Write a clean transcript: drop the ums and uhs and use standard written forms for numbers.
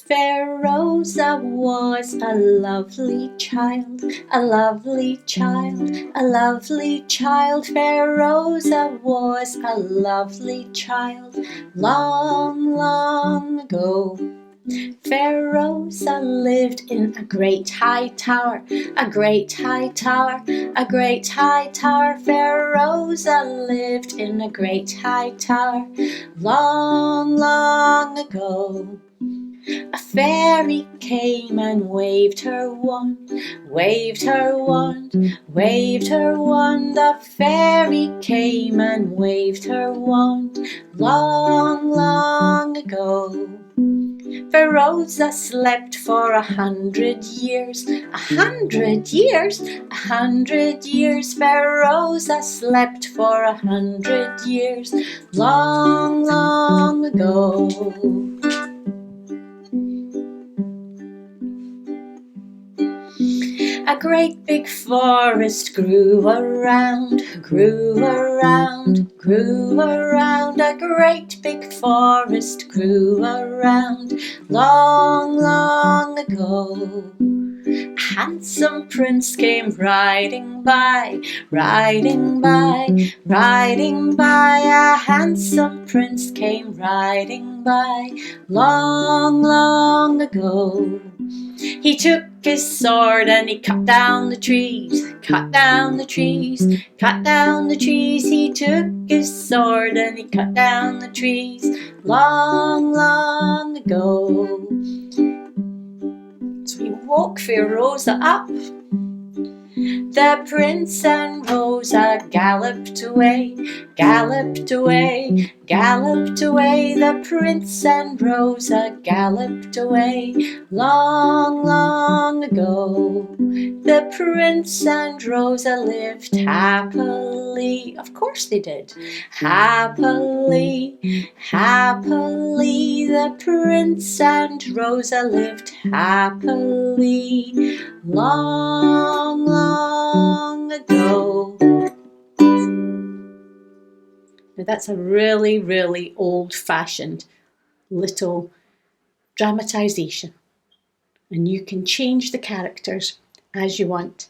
Fair Rosa was a lovely child, a lovely child, a lovely child. Fair Rosa was a lovely child, long, long ago. Fair Rosa lived in a great high tower, a great high tower, a great high tower. Fair Rosa lived in a great high tower, long, long ago. A fairy came and waved her wand, waved her wand, waved her wand. A fairy came and waved her wand, long, long ago. Fair Rosa slept for 100 years, 100 years, 100 years. Fair Rosa slept for 100 years, long, long ago. A great big forest grew around, grew around, grew around. A great big forest grew around, long, long ago. A handsome prince came riding by, riding by, riding by. A handsome prince came riding by, long, long ago. He took his sword and he cut down the trees, cut down the trees, cut down the trees. He took his sword and he cut down the trees, long, long ago. So we woke Fair Rosa up. The prince and Rosa galloped away, galloped away, galloped away. The prince and Rosa galloped away, long, long ago. The prince and Rosa lived happily, of course they did, happily, happily. The prince and Rosa lived happily, long, long ago. Now that's a really, really old-fashioned little dramatisation, and you can change the characters as you want.